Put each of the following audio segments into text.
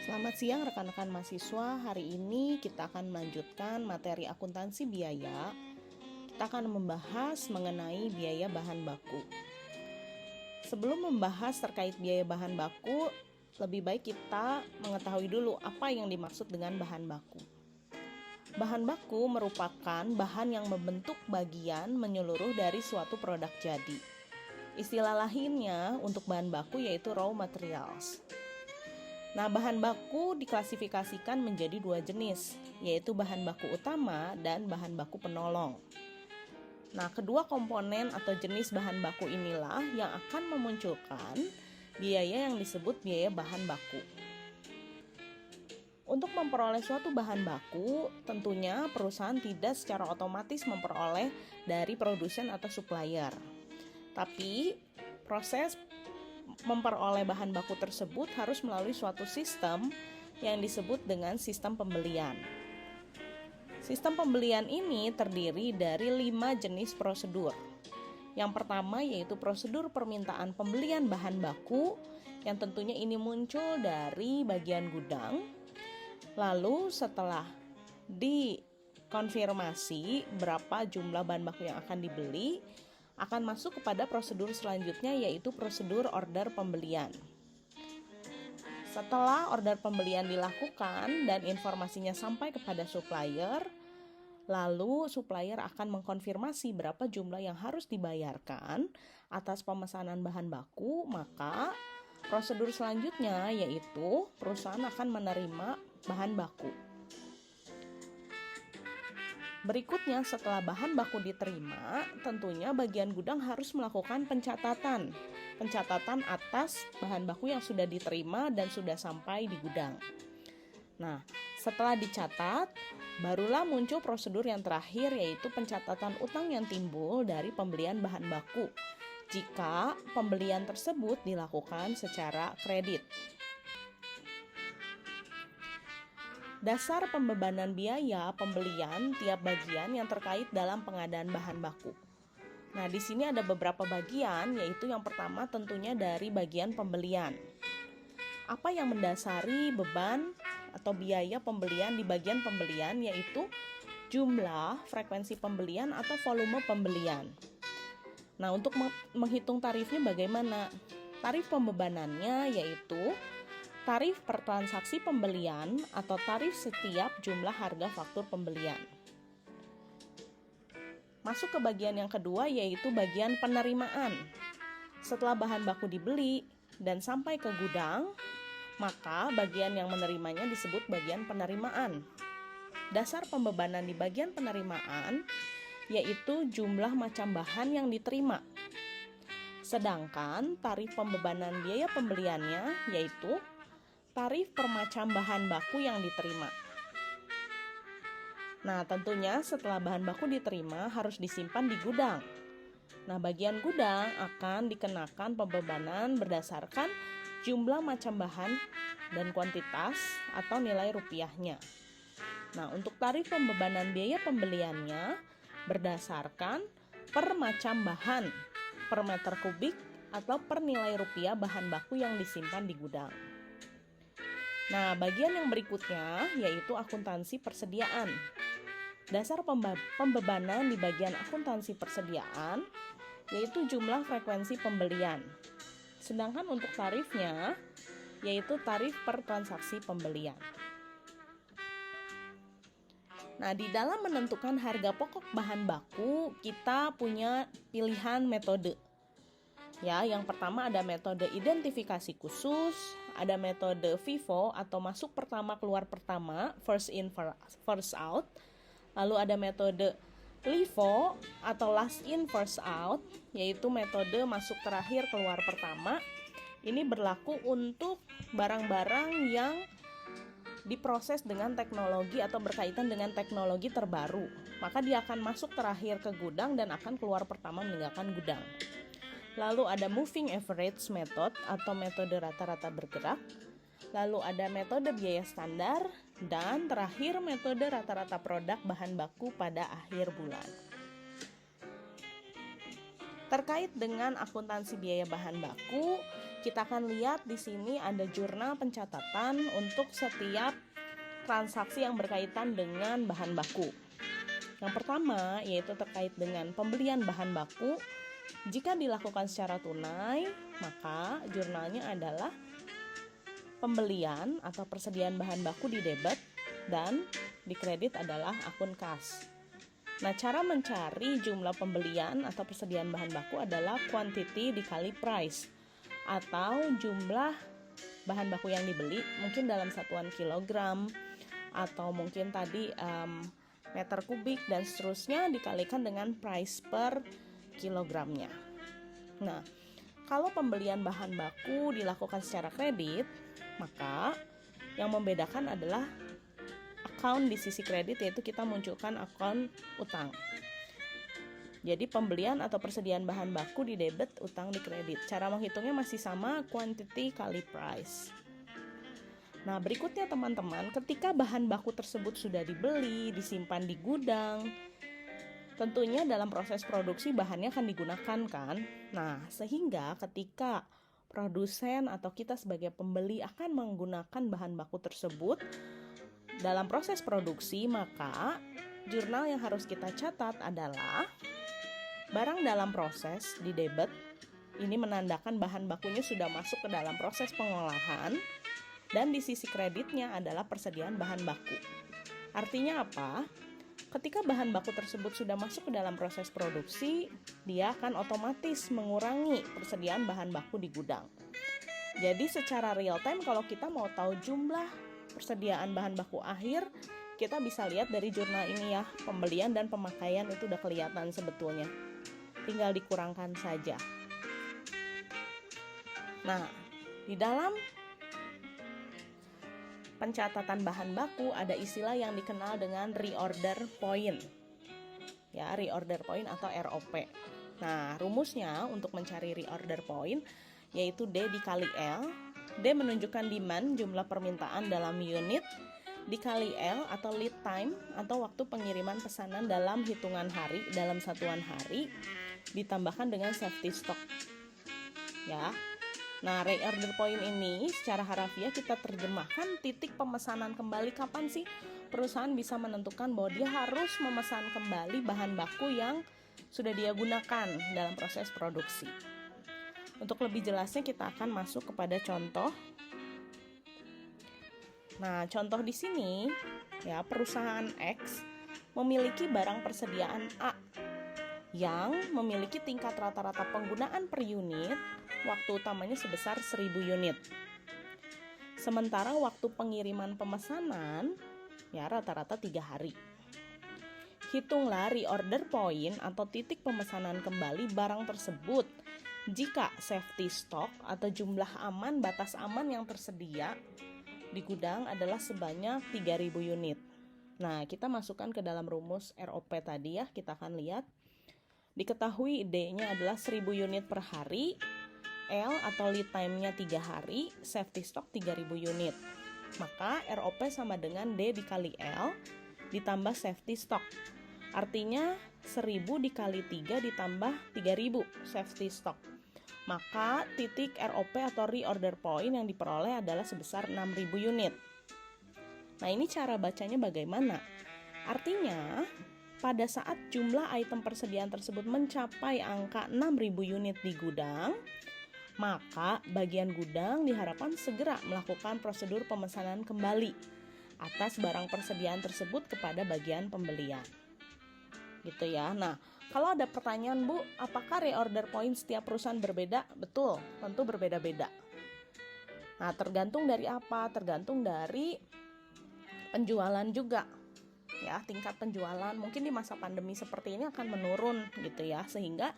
Selamat siang rekan-rekan mahasiswa. Hari ini kita akan melanjutkan materi akuntansi biaya. Kita akan membahas mengenai biaya bahan baku. Sebelum membahas terkait biaya bahan baku, lebih baik kita mengetahui dulu apa yang dimaksud dengan bahan baku. Bahan baku merupakan bahan yang membentuk bagian menyeluruh dari suatu produk jadi. Istilah lainnya untuk bahan baku yaitu raw materials. Nah, bahan baku diklasifikasikan menjadi dua jenis, yaitu bahan baku utama dan bahan baku penolong. Nah, kedua komponen atau jenis bahan baku inilah yang akan memunculkan biaya yang disebut biaya bahan baku. Untuk memperoleh suatu bahan baku, tentunya perusahaan tidak secara otomatis memperoleh dari produsen atau supplier. Tapi, proses memperoleh bahan baku tersebut harus melalui suatu sistem yang disebut dengan sistem pembelian. Sistem pembelian ini terdiri dari 5 jenis prosedur. Yang pertama yaitu prosedur permintaan pembelian bahan baku, yang tentunya ini muncul dari bagian gudang. Lalu setelah dikonfirmasi berapa jumlah bahan baku yang akan dibeli, akan masuk kepada prosedur selanjutnya yaitu prosedur order pembelian. Setelah order pembelian dilakukan dan informasinya sampai kepada supplier, lalu supplier akan mengkonfirmasi berapa jumlah yang harus dibayarkan atas pemesanan bahan baku, maka prosedur selanjutnya yaitu perusahaan akan menerima bahan baku. Berikutnya, setelah bahan baku diterima, tentunya bagian gudang harus melakukan pencatatan atas bahan baku yang sudah diterima dan sudah sampai di gudang. Nah, setelah dicatat, barulah muncul prosedur yang terakhir yaitu pencatatan utang yang timbul dari pembelian bahan baku jika pembelian tersebut dilakukan secara kredit. Dasar pembebanan biaya pembelian tiap bagian yang terkait dalam pengadaan bahan baku. Nah, di sini ada beberapa bagian, yaitu yang pertama tentunya dari bagian pembelian. Apa yang mendasari beban atau biaya pembelian di bagian pembelian yaitu jumlah, frekuensi pembelian atau volume pembelian. Nah, untuk menghitung tarifnya bagaimana? Tarif pembebanannya yaitu tarif per transaksi pembelian atau tarif setiap jumlah harga faktur pembelian. Masuk ke bagian yang kedua yaitu bagian penerimaan. Setelah bahan baku dibeli dan sampai ke gudang, maka bagian yang menerimanya disebut bagian penerimaan. Dasar pembebanan di bagian penerimaan yaitu jumlah macam bahan yang diterima. Sedangkan tarif pembebanan biaya pembeliannya yaitu tarif per macam bahan baku yang diterima. Nah, tentunya setelah bahan baku diterima harus disimpan di gudang. Nah, bagian gudang akan dikenakan pembebanan berdasarkan jumlah macam bahan dan kuantitas atau nilai rupiahnya. Nah, untuk tarif pembebanan biaya pembeliannya berdasarkan per macam bahan, per meter kubik atau per nilai rupiah bahan baku yang disimpan di gudang. Nah, bagian yang berikutnya yaitu akuntansi persediaan. Dasar pembebanan di bagian akuntansi persediaan yaitu jumlah frekuensi pembelian. Sedangkan untuk tarifnya yaitu tarif per transaksi pembelian. Nah, di dalam menentukan harga pokok bahan baku, kita punya pilihan metode. Ya, yang pertama ada metode identifikasi khusus, ada metode FIFO atau masuk pertama keluar pertama, first in first out. Lalu ada metode LIFO atau last in first out, yaitu metode masuk terakhir keluar pertama. Ini berlaku untuk barang-barang yang diproses dengan teknologi atau berkaitan dengan teknologi terbaru. Maka dia akan masuk terakhir ke gudang dan akan keluar pertama meninggalkan gudang. Lalu ada moving average method atau metode rata-rata bergerak. Lalu ada metode biaya standar. Dan terakhir metode rata-rata produk bahan baku pada akhir bulan. Terkait dengan akuntansi biaya bahan baku, Kita akan lihat di sini ada jurnal pencatatan untuk setiap transaksi yang berkaitan dengan bahan baku. Yang pertama yaitu terkait dengan pembelian bahan baku. Jika dilakukan secara tunai, maka jurnalnya adalah pembelian atau persediaan bahan baku di debit dan di kredit adalah akun kas. Nah, cara mencari jumlah pembelian atau persediaan bahan baku adalah quantity dikali price atau jumlah bahan baku yang dibeli mungkin dalam satuan kilogram atau mungkin tadi meter kubik dan seterusnya dikalikan dengan price per kilogramnya. Nah, kalau pembelian bahan baku dilakukan secara kredit, maka yang membedakan adalah account di sisi kredit, yaitu kita munculkan akun utang. Jadi pembelian atau persediaan bahan baku di debit, utang di kredit. Cara menghitungnya masih sama, quantity kali price. Nah, berikutnya teman-teman, ketika bahan baku tersebut sudah dibeli, disimpan di gudang, tentunya dalam proses produksi bahannya akan digunakan kan. Nah, sehingga ketika produsen atau kita sebagai pembeli akan menggunakan bahan baku tersebut dalam proses produksi, maka jurnal yang harus kita catat adalah barang dalam proses di debit. Ini menandakan bahan bakunya sudah masuk ke dalam proses pengolahan, dan di sisi kreditnya adalah persediaan bahan baku. Artinya apa? Ketika bahan baku tersebut sudah masuk ke dalam proses produksi, dia akan otomatis mengurangi persediaan bahan baku di gudang. Jadi secara real time kalau kita mau tahu jumlah persediaan bahan baku akhir, kita bisa lihat dari jurnal ini ya. Pembelian dan pemakaian itu udah kelihatan sebetulnya. Tinggal dikurangkan saja. Nah, di dalam pencatatan bahan baku ada istilah yang dikenal dengan reorder point. Ya, reorder point atau ROP. Nah, rumusnya untuk mencari reorder point yaitu D dikali L. D menunjukkan demand, jumlah permintaan dalam unit, dikali L atau lead time atau waktu pengiriman pesanan dalam hitungan hari, dalam satuan hari, ditambahkan dengan safety stock. Ya. Nah, reorder point ini secara harafiah kita terjemahkan titik pemesanan kembali. Kapan sih perusahaan bisa menentukan bahwa dia harus memesan kembali bahan baku yang sudah dia gunakan dalam proses produksi. Untuk lebih jelasnya kita akan masuk kepada contoh. Nah, contoh di sini ya, perusahaan X memiliki barang persediaan A yang memiliki tingkat rata-rata penggunaan per unit, waktu utamanya sebesar 1000 unit. Sementara waktu pengiriman pemesanan ya rata-rata 3 hari. Hitunglah reorder point atau titik pemesanan kembali barang tersebut jika safety stock atau jumlah aman, batas aman yang tersedia di gudang adalah sebanyak 3000 unit. Nah, kita masukkan ke dalam rumus ROP tadi ya, kita akan lihat. Diketahui D-nya adalah 1000 unit per hari, L atau lead time-nya 3 hari, safety stock 3000 unit. Maka ROP sama dengan D dikali L ditambah safety stock. Artinya 1000 dikali 3 ditambah 3000 safety stock. Maka titik ROP atau reorder point yang diperoleh adalah sebesar 6000 unit. Nah, ini cara bacanya bagaimana? Artinya pada saat jumlah item persediaan tersebut mencapai angka 6000 unit di gudang, maka bagian gudang diharapkan segera melakukan prosedur pemesanan kembali atas barang persediaan tersebut kepada bagian pembelian. Gitu ya. Nah, kalau ada pertanyaan, Bu, apakah reorder point setiap perusahaan berbeda? Betul, tentu berbeda-beda. Nah, tergantung dari apa? Tergantung dari penjualan juga. Ya, tingkat penjualan mungkin di masa pandemi seperti ini akan menurun gitu ya, sehingga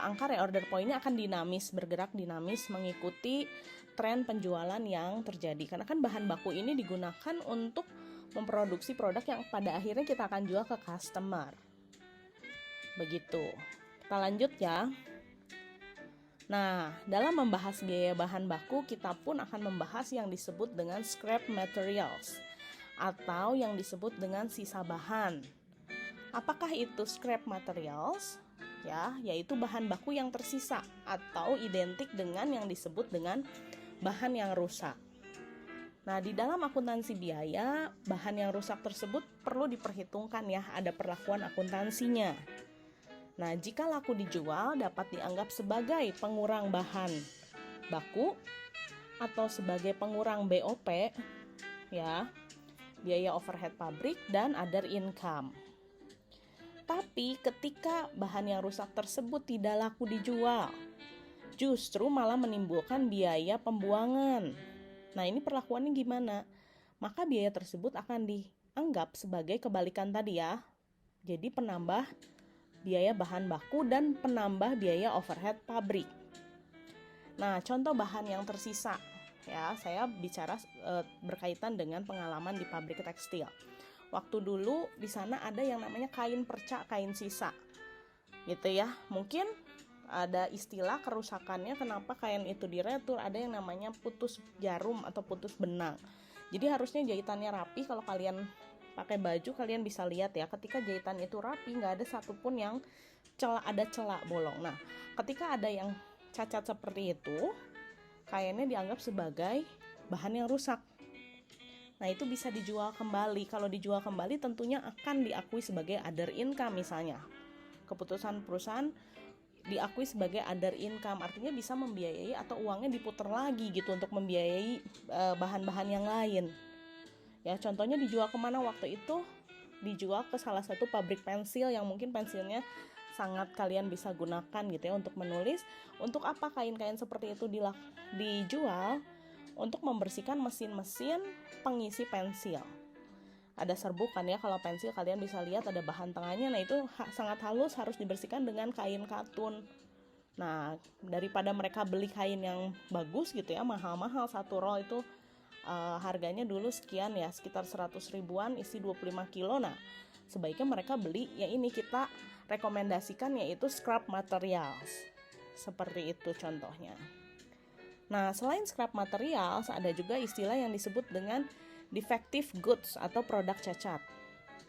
angka reorder point-nya akan dinamis, bergerak dinamis mengikuti tren penjualan yang terjadi. Karena kan bahan baku ini digunakan untuk memproduksi produk yang pada akhirnya kita akan jual ke customer. Begitu. Kita lanjut ya. Nah, dalam membahas biaya bahan baku, kita pun akan membahas yang disebut dengan scrap materials atau yang disebut dengan sisa bahan. Apakah itu scrap materials? ya, yaitu bahan baku yang tersisa atau identik dengan yang disebut dengan bahan yang rusak. Nah, di dalam akuntansi biaya, bahan yang rusak tersebut perlu diperhitungkan ya, ada perlakuan akuntansinya. Nah, jika laku dijual dapat dianggap sebagai pengurang bahan baku atau sebagai pengurang BOP ya, biaya overhead pabrik dan other income. Tapi ketika bahan yang rusak tersebut tidak laku dijual, justru malah menimbulkan biaya pembuangan. Nah, ini perlakuannya gimana? Maka biaya tersebut akan dianggap sebagai kebalikan tadi ya. Jadi penambah biaya bahan baku dan penambah biaya overhead pabrik. Nah, contoh bahan yang tersisa ya, saya bicara berkaitan dengan pengalaman di pabrik tekstil. Waktu dulu di sana ada yang namanya kain perca, kain sisa. Gitu ya. Mungkin ada istilah kerusakannya kenapa kain itu diretur, ada yang namanya putus jarum atau putus benang. Jadi harusnya jahitannya rapi. Kalau kalian pakai baju, kalian bisa lihat ya, ketika jahitan itu rapi, nggak ada satupun yang ada celah bolong. Nah, ketika ada yang cacat seperti itu, kainnya dianggap sebagai bahan yang rusak. Nah, itu bisa dijual kembali. Kalau dijual kembali tentunya akan diakui sebagai other income misalnya. Keputusan perusahaan diakui sebagai other income, artinya bisa membiayai atau uangnya diputar lagi gitu untuk membiayai bahan-bahan yang lain. Ya, contohnya dijual kemana waktu itu? Dijual ke salah satu pabrik pensil yang mungkin pensilnya sangat kalian bisa gunakan gitu ya untuk menulis. Untuk apa kain-kain seperti itu dijual? Untuk membersihkan mesin-mesin pengisi pensil. Ada serbukan ya, kalau pensil kalian bisa lihat ada bahan tengahnya. Nah, itu sangat halus, harus dibersihkan dengan kain katun. Nah, daripada mereka beli kain yang bagus gitu ya, mahal-mahal, satu roll itu harganya dulu sekian ya, sekitar 100 ribuan, isi 25 kilo. Nah, sebaiknya mereka beli yang ini kita rekomendasikan, yaitu scrap materials. Seperti itu contohnya. Nah, selain scrap materials, ada juga istilah yang disebut dengan defective goods atau produk cacat.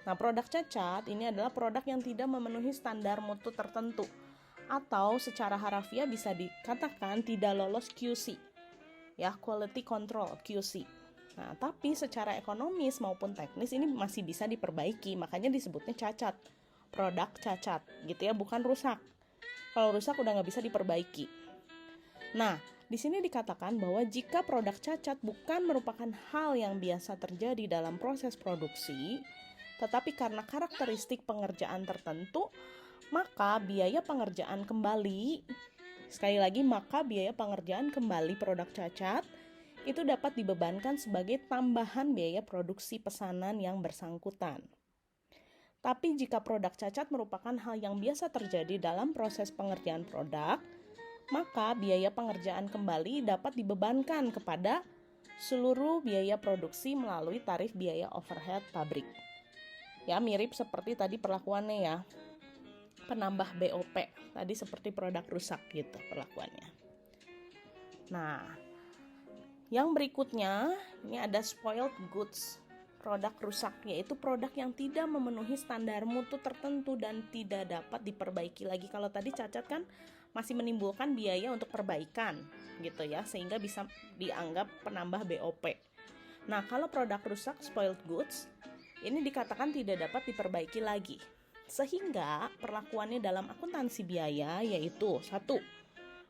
Nah, produk cacat ini adalah produk yang tidak memenuhi standar mutu tertentu atau secara harafiah bisa dikatakan tidak lolos QC. Ya, quality control QC. Nah, tapi secara ekonomis maupun teknis ini masih bisa diperbaiki, makanya disebutnya cacat. Produk cacat gitu ya, bukan rusak. Kalau rusak udah nggak bisa diperbaiki. Nah, di sini dikatakan bahwa jika produk cacat bukan merupakan hal yang biasa terjadi dalam proses produksi, tetapi karena karakteristik pengerjaan tertentu, maka biaya pengerjaan kembali, sekali lagi, maka biaya pengerjaan kembali produk cacat itu dapat dibebankan sebagai tambahan biaya produksi pesanan yang bersangkutan. Tapi jika produk cacat merupakan hal yang biasa terjadi dalam proses pengerjaan produk, maka biaya pengerjaan kembali dapat dibebankan kepada seluruh biaya produksi melalui tarif biaya overhead pabrik. Ya, mirip seperti tadi perlakuannya ya. Penambah BOP, tadi seperti produk rusak gitu perlakuannya. Nah, yang berikutnya ini ada spoiled goods, produk rusak, yaitu produk yang tidak memenuhi standar mutu tertentu dan tidak dapat diperbaiki lagi. Kalau tadi cacat kan masih menimbulkan biaya untuk perbaikan gitu ya, sehingga bisa dianggap penambah BOP. Nah, kalau produk rusak, spoiled goods, ini dikatakan tidak dapat diperbaiki lagi. Sehingga perlakuannya dalam akuntansi biaya yaitu 1.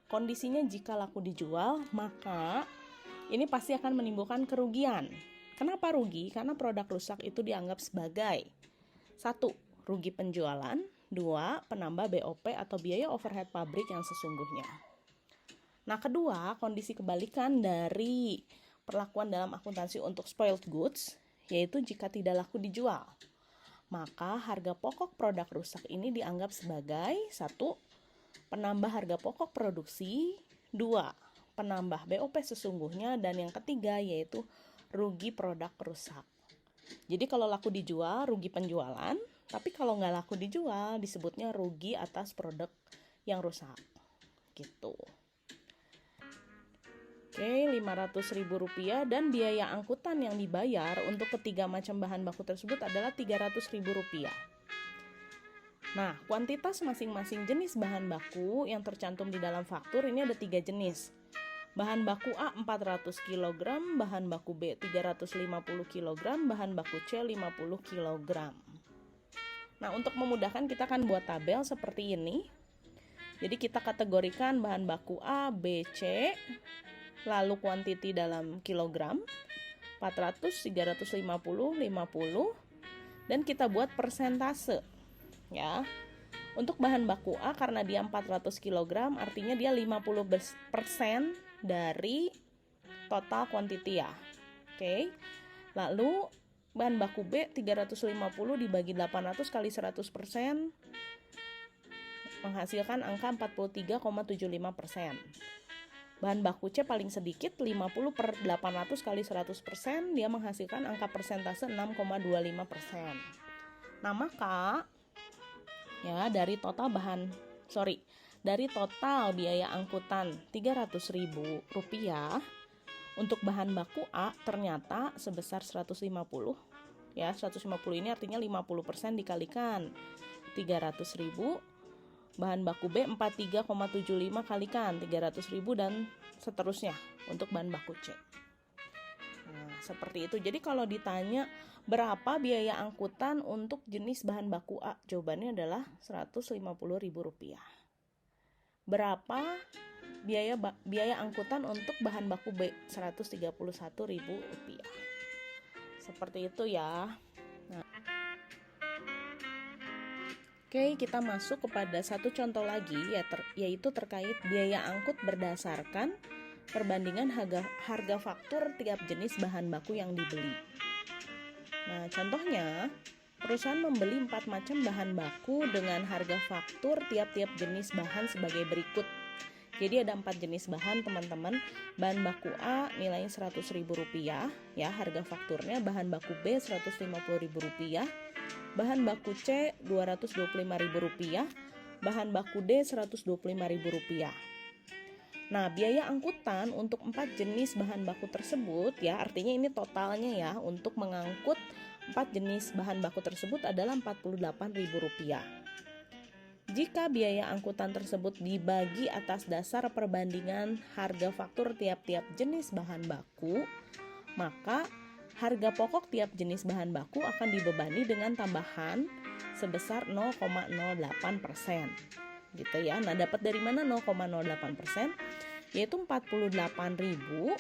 Kondisinya jika laku dijual, maka ini pasti akan menimbulkan kerugian. Kenapa rugi? Karena produk rusak itu dianggap sebagai 1. Rugi penjualan, 2. Penambah BOP atau biaya overhead pabrik yang sesungguhnya. Nah, kedua, kondisi kebalikan dari perlakuan dalam akuntansi untuk spoiled goods, yaitu jika tidak laku dijual, maka harga pokok produk rusak ini dianggap sebagai 1. Penambah harga pokok produksi, 2. Penambah BOP sesungguhnya, dan yang ketiga yaitu rugi produk rusak. Jadi kalau laku dijual, rugi penjualan, tapi kalau nggak laku dijual, disebutnya rugi atas produk yang rusak. Gitu. Oke, Rp500.000 dan biaya angkutan yang dibayar untuk ketiga macam bahan baku tersebut adalah Rp300.000. Nah, kuantitas masing-masing jenis bahan baku yang tercantum di dalam faktur ini ada 3 jenis. Bahan baku A 400 kg, bahan baku B 350 kg, bahan baku C 50 kg. Nah, untuk memudahkan kita akan buat tabel seperti ini. Jadi kita kategorikan bahan baku A, B, C, lalu kuantiti dalam kilogram, 400, 350, 50, dan kita buat persentase. Ya. Untuk bahan baku A karena dia 400 kg, artinya dia 50% dari total kuantiti ya. Oke. Lalu bahan baku B 350 dibagi 800 kali 100% menghasilkan angka 43,75%. Bahan baku C paling sedikit 50 per 800 kali 100%, dia menghasilkan angka persentase 6,25%. Nah, maka ya dari total biaya angkutan Rp300.000 untuk bahan baku A ternyata sebesar 150. Ya, 150 ini artinya 50% dikalikan 300.000. Bahan baku B 43,75 kalikan 300.000 dan seterusnya untuk bahan baku C. Nah, seperti itu. Jadi kalau ditanya berapa biaya angkutan untuk jenis bahan baku A, jawabannya adalah Rp150.000. Berapa biaya angkutan untuk bahan baku B? Rp131.000. Seperti itu ya. Nah, oke, kita masuk kepada satu contoh lagi, yaitu terkait biaya angkut berdasarkan perbandingan harga faktur tiap jenis bahan baku yang dibeli. Nah, contohnya, perusahaan membeli 4 macam bahan baku dengan harga faktur tiap-tiap jenis bahan sebagai berikut. Jadi ada 4 jenis bahan, teman-teman. Bahan baku A nilainya Rp100.000, ya, harga fakturnya. Bahan baku B Rp150.000. Bahan baku C Rp225.000, bahan baku D Rp125.000. Nah, biaya angkutan untuk 4 jenis bahan baku tersebut ya, artinya ini totalnya ya, untuk mengangkut 4 jenis bahan baku tersebut adalah Rp48.000. Jika biaya angkutan tersebut dibagi atas dasar perbandingan harga faktur tiap-tiap jenis bahan baku, maka harga pokok tiap jenis bahan baku akan dibebani dengan tambahan sebesar 0,08%. Gitu ya. Nah, dapat dari mana 0,08%? Yaitu 48.000.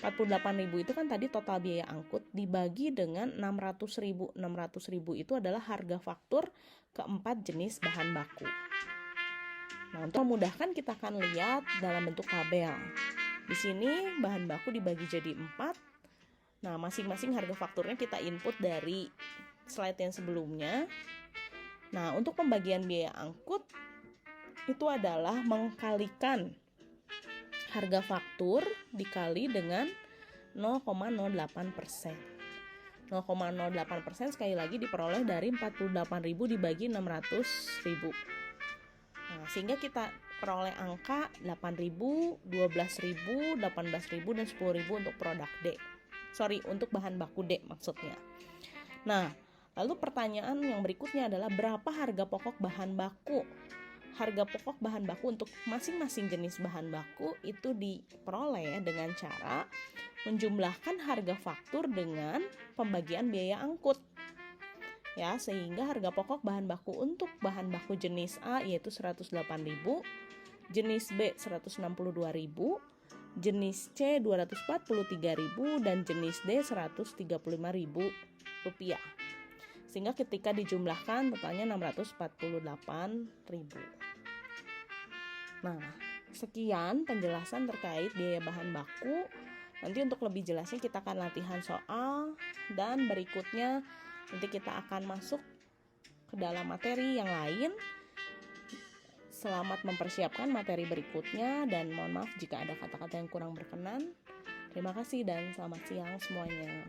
48.000 itu kan tadi total biaya angkut dibagi dengan 600.000. 600.000 itu adalah harga faktur keempat jenis bahan baku. Nah, untuk memudahkan kita akan lihat dalam bentuk tabel. Di sini bahan baku dibagi jadi 4. Nah, masing-masing harga fakturnya kita input dari slide yang sebelumnya. Nah, untuk pembagian biaya angkut itu adalah mengkalikan harga faktur dikali dengan 0,08%. 0,08% sekali lagi diperoleh dari 48.000 dibagi 600.000. Nah, sehingga kita peroleh angka 8.000, 12.000, 18.000 dan 10.000 untuk produk D. Untuk bahan baku D maksudnya. Nah, lalu pertanyaan yang berikutnya adalah berapa harga pokok bahan baku? Harga pokok bahan baku untuk masing-masing jenis bahan baku itu diperoleh dengan cara menjumlahkan harga faktur dengan pembagian biaya angkut. Ya, sehingga harga pokok bahan baku untuk bahan baku jenis A yaitu 108.000, jenis B 162.000, jenis C 243.000 dan jenis D 135.000 rupiah. Sehingga ketika dijumlahkan totalnya 648.000. Nah, sekian penjelasan terkait biaya bahan baku. Nanti untuk lebih jelasnya kita akan latihan soal dan berikutnya nanti kita akan masuk ke dalam materi yang lain. Selamat mempersiapkan materi berikutnya dan mohon maaf jika ada kata-kata yang kurang berkenan. Terima kasih dan selamat siang semuanya.